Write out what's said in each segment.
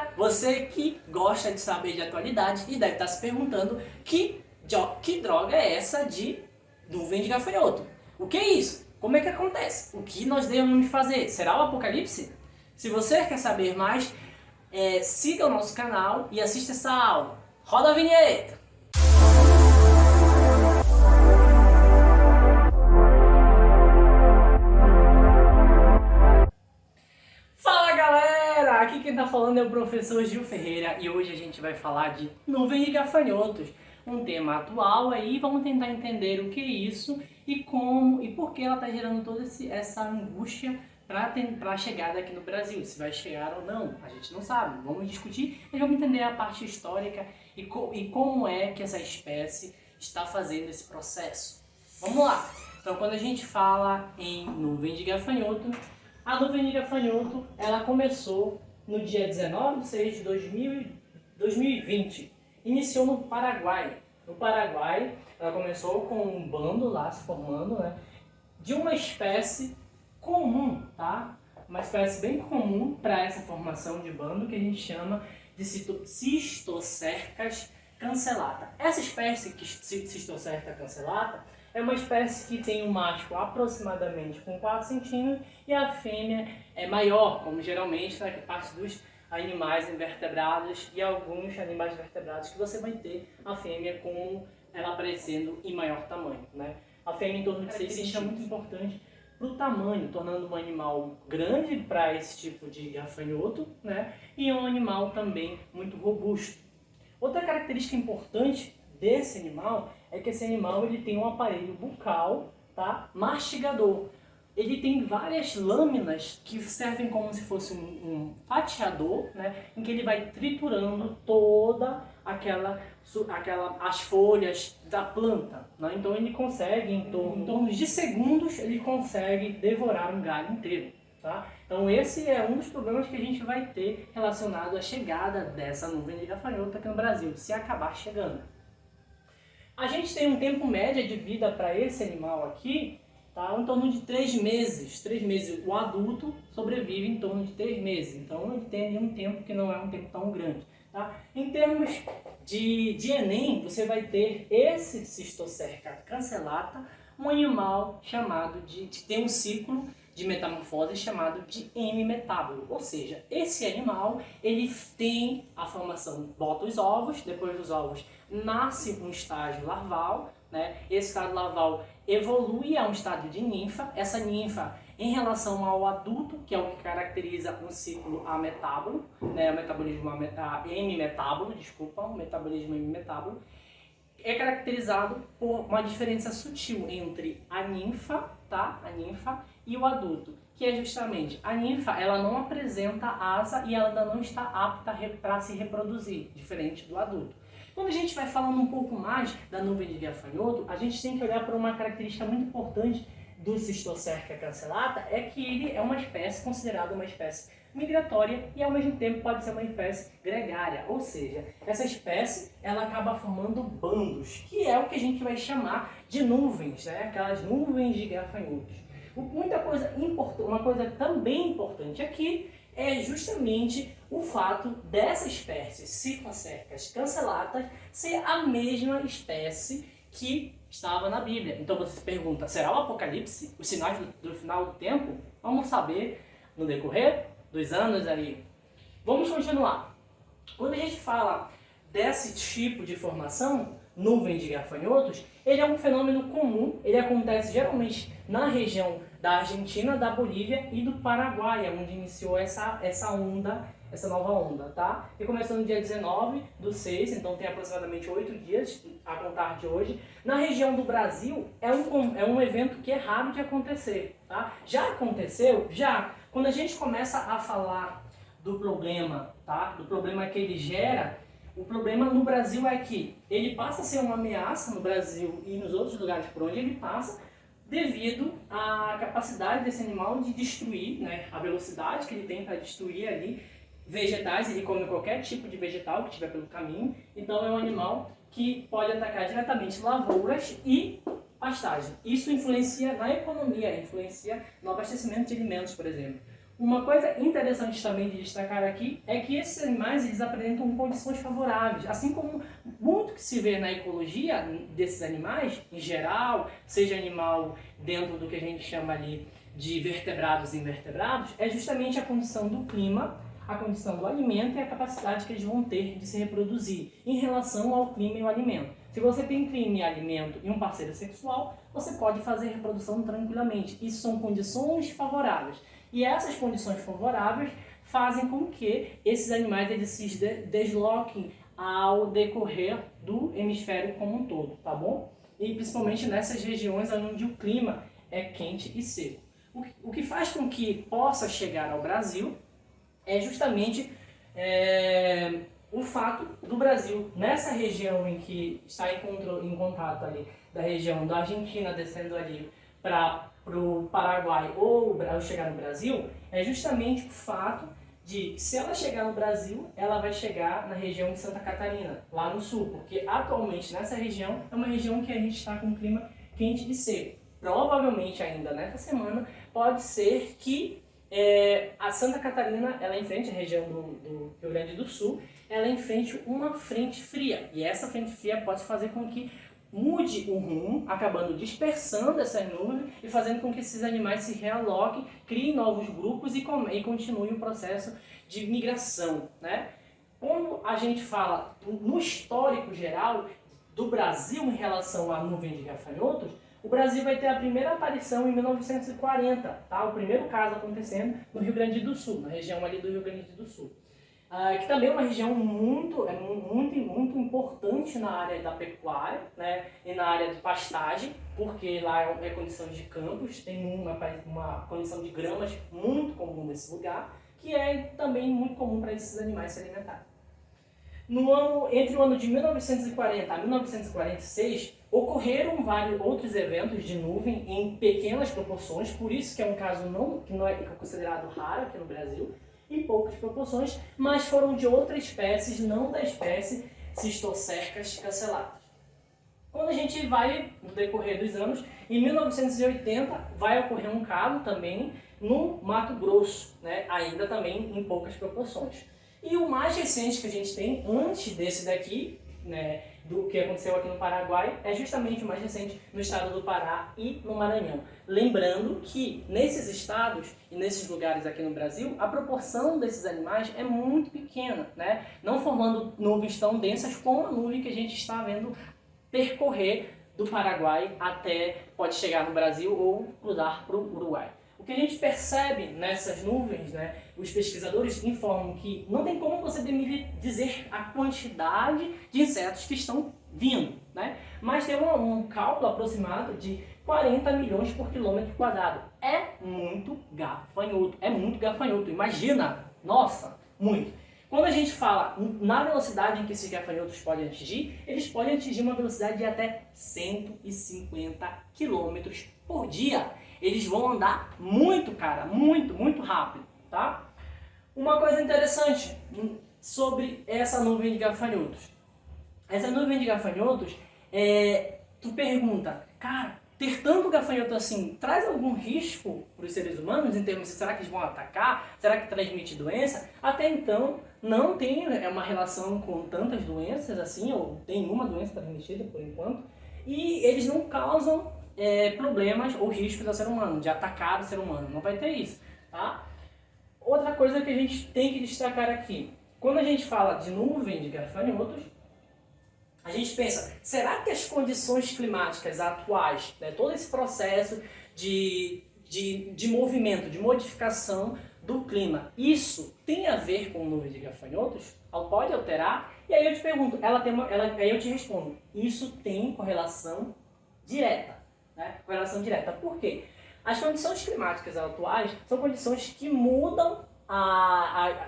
Galera, você que gosta de saber de atualidade e deve estar se perguntando que droga é essa de nuvem de gafanhoto? O que é isso? Como é que acontece? O que nós devemos fazer? Será o apocalipse? Se você quer saber mais, siga o nosso canal e assista essa aula. Roda a vinheta! Fala galera! Aqui quem tá falando é o professor Gil Ferreira e hoje a gente vai falar de nuvem de gafanhotos, um tema atual aí, vamos tentar entender o que é isso e como e por que ela está gerando toda essa angústia para a chegada aqui no Brasil. Se vai chegar ou não, a gente não sabe. Vamos discutir e vamos entender a parte histórica e como é que essa espécie está fazendo esse processo. Vamos lá! Então quando a gente fala em nuvem de gafanhoto, a nuvem de gafanhoto ela começou no dia 19 de 6 de 2020. Iniciou no Paraguai. No Paraguai, ela começou com um bando lá se formando, né, de uma espécie comum, tá? Uma espécie bem comum para essa formação de bando que a gente chama de Cistocercas cancellata. Essa espécie, Cistocerca cancellata, é uma espécie que tem um macho aproximadamente com 4 centímetros e a fêmea é maior, como geralmente na parte dos animais invertebrados e alguns animais vertebrados que você vai ter a fêmea com ela aparecendo em maior tamanho, né? A fêmea em torno de 6 centímetros é muito importante para o tamanho, tornando um animal grande para esse tipo de gafanhoto, né? E um animal também muito robusto. Outra característica importante desse animal é que esse animal ele tem um aparelho bucal, tá, mastigador. Ele tem várias lâminas que servem como se fosse um fatiador, né, em que ele vai triturando toda as folhas da planta, né? Então ele consegue, em torno de segundos, ele consegue devorar um galho inteiro. Tá? Então esse é um dos problemas que a gente vai ter relacionado à chegada dessa nuvem de gafanhoto aqui no Brasil, se acabar chegando. A gente tem um tempo médio de vida para esse animal aqui, tá? Em torno de 3 meses. 3 meses. O adulto sobrevive em torno de 3 meses. Então ele tem um tempo que não é um tempo tão grande. Tá? Em termos de Enem, você vai ter esse Cistocerca cancellata, um animal chamado que tem um ciclo de metamorfose chamado de hemimetábulo. Ou seja, esse animal ele tem a formação, bota os ovos, depois dos ovos nasce um estágio larval, né? Esse estágio larval evolui a um estágio de ninfa. Essa ninfa, em relação ao adulto, que é o que caracteriza um ciclo ametábulo, né? O metabolismo hemimetábulo, o metabolismo hemimetábulo, é caracterizado por uma diferença sutil entre a ninfa, tá? A ninfa e o adulto, que é justamente a ninfa, ela não apresenta asa e ela ainda não está apta para se reproduzir, diferente do adulto. Quando a gente vai falando um pouco mais da nuvem de gafanhoto, a gente tem que olhar para uma característica muito importante do Cistocerca cancellata, é que ele é uma espécie considerada uma espécie migratória e ao mesmo tempo pode ser uma espécie gregária, ou seja, essa espécie ela acaba formando bandos, que é o que a gente vai chamar de nuvens, né? Aquelas nuvens de gafanhotos. Uma coisa também importante aqui é justamente o fato dessa espécie Cistocercas cancellatas ser a mesma espécie que estava na Bíblia. Então você se pergunta, será o Apocalipse? Os sinais do final do tempo? Vamos saber no decorrer dos anos aí. Vamos continuar. Quando a gente fala desse tipo de formação, nuvem de gafanhotos, ele é um fenômeno comum, ele acontece geralmente na região da Argentina, da Bolívia e do Paraguai, onde iniciou essa nova onda, tá? E começou no dia 19/6, então tem aproximadamente 8 dias a contar de hoje. Na região do Brasil, é um evento que é raro de acontecer, tá? Já aconteceu? Já. Quando a gente começa a falar do problema, tá? Do problema que ele gera, o problema no Brasil é que ele passa a ser uma ameaça no Brasil e nos outros lugares por onde ele passa, devido à capacidade desse animal de destruir, né? A velocidade que ele tem para destruir ali vegetais, ele come qualquer tipo de vegetal que tiver pelo caminho, então é um animal que pode atacar diretamente lavouras e pastagem. Isso influencia na economia, influencia no abastecimento de alimentos, por exemplo. Uma coisa interessante também de destacar aqui é que esses animais eles apresentam condições favoráveis, assim como muito que se vê na ecologia desses animais, em geral, seja animal dentro do que a gente chama ali de vertebrados e invertebrados, é justamente a condição do clima, a condição do alimento e a capacidade que eles vão ter de se reproduzir em relação ao clima e ao alimento. Se você tem clima e alimento e um parceiro sexual, você pode fazer reprodução tranquilamente. Isso são condições favoráveis. E essas condições favoráveis fazem com que esses animais eles se desloquem ao decorrer do hemisfério como um todo, tá bom? E principalmente nessas regiões onde o clima é quente e seco. O que faz com que possa chegar ao Brasil é justamente o fato do Brasil, nessa região em que está em contato ali, da região da Argentina descendo ali para o Paraguai ou chegar no Brasil, é justamente o fato de que se ela chegar no Brasil, ela vai chegar na região de Santa Catarina, lá no sul, porque atualmente nessa região é uma região que a gente está com um clima quente e seco. Provavelmente ainda nessa semana pode ser que a Santa Catarina, ela enfrente a região do Rio Grande do Sul, ela enfrente uma frente fria. E essa frente fria pode fazer com que mude o rumo, acabando dispersando essas nuvens e fazendo com que esses animais se realoquem, criem novos grupos e continuem o processo de migração, né? Como a gente fala no histórico geral do Brasil em relação à nuvem de gafanhotos, o Brasil vai ter a primeira aparição em 1940, tá? O primeiro caso acontecendo no Rio Grande do Sul, na região ali do Rio Grande do Sul. Que também é uma região muito importante na área da pecuária, né? E na área de pastagem, porque lá é condição de campos, tem uma condição de gramas muito comum nesse lugar, que é também muito comum para esses animais se alimentarem. Entre o ano de 1940 a 1946, ocorreram vários outros eventos de nuvem em pequenas proporções, por isso que é um caso que não é considerado raro aqui no Brasil, em poucas proporções, mas foram de outras espécies, não da espécie Cistocercas cancelatas. Quando a gente vai, no decorrer dos anos, em 1980 vai ocorrer um caso também no Mato Grosso, né? Ainda também em poucas proporções. E o mais recente que a gente tem, antes desse daqui, né, do que aconteceu aqui no Paraguai, é justamente o mais recente no estado do Pará e no Maranhão. Lembrando que nesses estados e nesses lugares aqui no Brasil, a proporção desses animais é muito pequena, né? Não formando nuvens tão densas como a nuvem que a gente está vendo percorrer do Paraguai até pode chegar no Brasil ou cruzar para o Uruguai. O que a gente percebe nessas nuvens, né, os pesquisadores informam que não tem como você dizer a quantidade de insetos que estão vindo, né? Mas tem um cálculo aproximado de 40 milhões por quilômetro quadrado. É muito gafanhoto, imagina, nossa, muito. Quando a gente fala na velocidade em que esses gafanhotos podem atingir, eles podem atingir uma velocidade de até 150 km por dia. Eles vão andar muito, cara, muito rápido, tá? Uma coisa interessante sobre essa nuvem de gafanhotos. Essa nuvem de gafanhotos, tu pergunta, cara, ter tanto gafanhoto assim traz algum risco para os seres humanos em termos de será que eles vão atacar? Será que transmite doença? Até então, não tem uma relação com tantas doenças assim, ou tem uma doença transmitida por enquanto, e eles não causam problemas ou riscos ao ser humano, de atacar o ser humano. Não vai ter isso, tá? Outra coisa que a gente tem que destacar aqui, quando a gente fala de nuvem de gafanhotos, a gente pensa, será que as condições climáticas atuais, né, todo esse processo de movimento, de modificação do clima, isso tem a ver com nuvem de gafanhotos? Pode alterar? E aí eu te pergunto, aí eu te respondo, isso tem correlação direta. Né? Correlação direta. Por quê? As condições climáticas atuais são condições que mudam,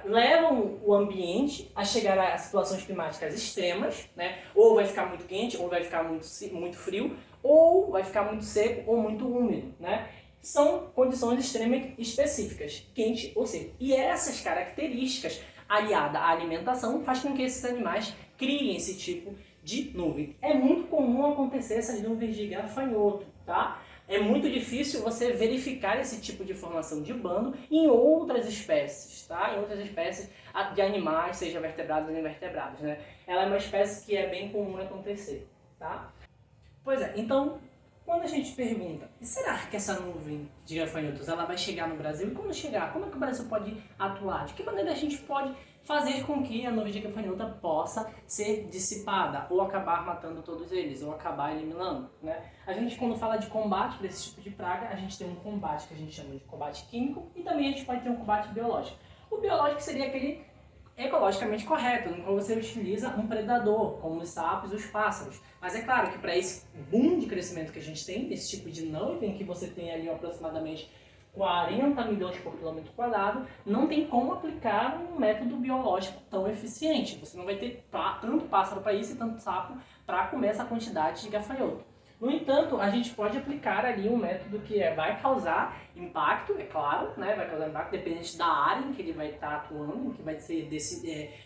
levam o ambiente a chegar a situações climáticas extremas, né? Ou vai ficar muito quente, ou vai ficar muito frio, ou vai ficar muito seco ou muito úmido. Né? São condições extremamente específicas, quente ou seco. E essas características, aliada à alimentação, faz com que esses animais criem esse tipo de nuvem. É muito comum acontecer essas nuvens de gafanhoto, tá? é muito difícil você verificar esse tipo de formação de bando em outras espécies, tá? Em outras espécies de animais, seja vertebrados ou invertebrados, né? Ela é uma espécie que é bem comum acontecer, tá? Pois é, então, quando a gente pergunta, será que essa nuvem de gafanhotos ela vai chegar no Brasil? E quando chegar, como é que o Brasil pode atuar? De que maneira a gente pode fazer com que a nuvem de gafanhota possa ser dissipada, ou acabar matando todos eles, ou acabar eliminando, né? A gente, quando fala de combate para esse tipo de praga, a gente tem um combate que a gente chama de combate químico, e também a gente pode ter um combate biológico. O biológico seria aquele ecologicamente correto, em qual você utiliza um predador, como os sapos e os pássaros. Mas é claro que para esse boom de crescimento que a gente tem, esse tipo de nuvem, que você tem ali aproximadamente 40 milhões por quilômetro quadrado, não tem como aplicar um método biológico tão eficiente. Você não vai ter tanto pássaro para isso e tanto sapo para comer essa quantidade de gafanhoto. No entanto, a gente pode aplicar ali um método que vai causar impacto, é claro, né? Vai causar impacto dependente da área em que ele vai estar atuando, em que vai ser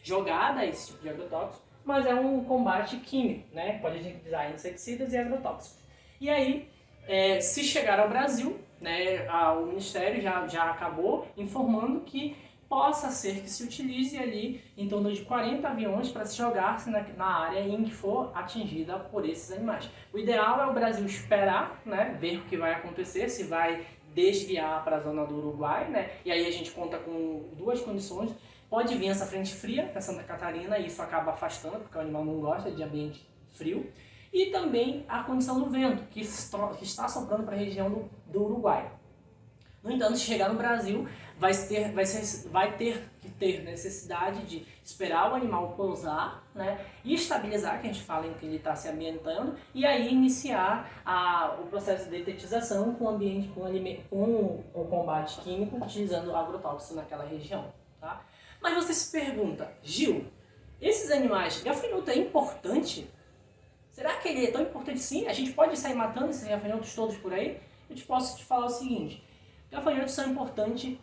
jogada esse tipo de agrotóxico, mas é um combate químico, né? Pode utilizar inseticidas e agrotóxicos. E aí, se chegar ao Brasil, né, o Ministério já acabou informando que possa ser que se utilize ali em torno de 40 aviões para se jogar-se na área em que for atingida por esses animais. O ideal é o Brasil esperar, né, ver o que vai acontecer, se vai desviar para a zona do Uruguai, né, e aí a gente conta com duas condições. Pode vir essa frente fria para Santa Catarina e isso acaba afastando, porque o animal não gosta de ambiente frio. E também a condição do vento, que está soprando para a região do Uruguai. No entanto, se chegar no Brasil, vai ter que ter necessidade de esperar o animal pousar, né, e estabilizar, que a gente fala em que ele está se ambientando, e aí iniciar o processo de detetização com o combate químico, utilizando agrotóxico naquela região. Tá? Mas você se pergunta, Gil, esses animais, gafanhoto é importante? Será que ele é tão importante sim? A gente pode sair matando esses gafanhotos todos por aí? Eu posso te falar o seguinte, gafanhotos são importantes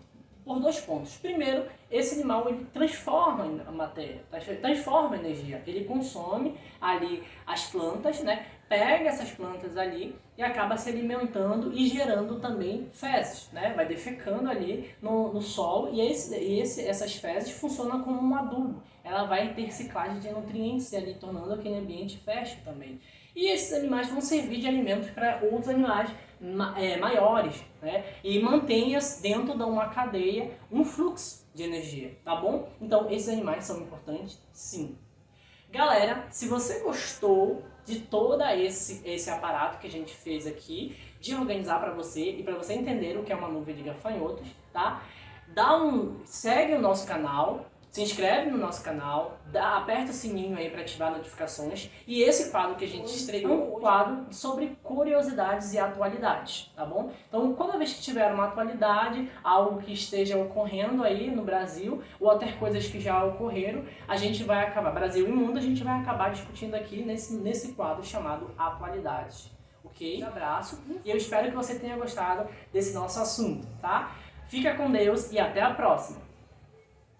por dois pontos. Primeiro, esse animal ele transforma a matéria, transforma a energia. Ele consome ali as plantas, né? Pega essas plantas ali e acaba se alimentando e gerando também fezes, né? Vai defecando ali no solo e essas fezes funcionam como um adubo. Ela vai ter ciclagem de nutrientes ali, tornando aquele ambiente fértil também. E esses animais vão servir de alimentos para outros animais maiores, né? E mantenha dentro de uma cadeia um fluxo de energia, tá bom? Então esses animais são importantes, sim. Galera, se você gostou de todo esse aparato que a gente fez aqui, de organizar para você e para você entender o que é uma nuvem de gafanhotos, tá? Segue o nosso canal, se inscreve no nosso canal, aperta o sininho aí para ativar notificações. E esse quadro que a gente estreou é um quadro sobre curiosidades e atualidades, tá bom? Então, toda vez que tiver uma atualidade, algo que esteja ocorrendo aí no Brasil, ou até coisas que já ocorreram, a gente vai acabar, Brasil e Mundo, a gente vai acabar discutindo aqui nesse quadro chamado Atualidades. Ok? Um abraço e eu espero que você tenha gostado desse nosso assunto, tá? Fica com Deus e até a próxima!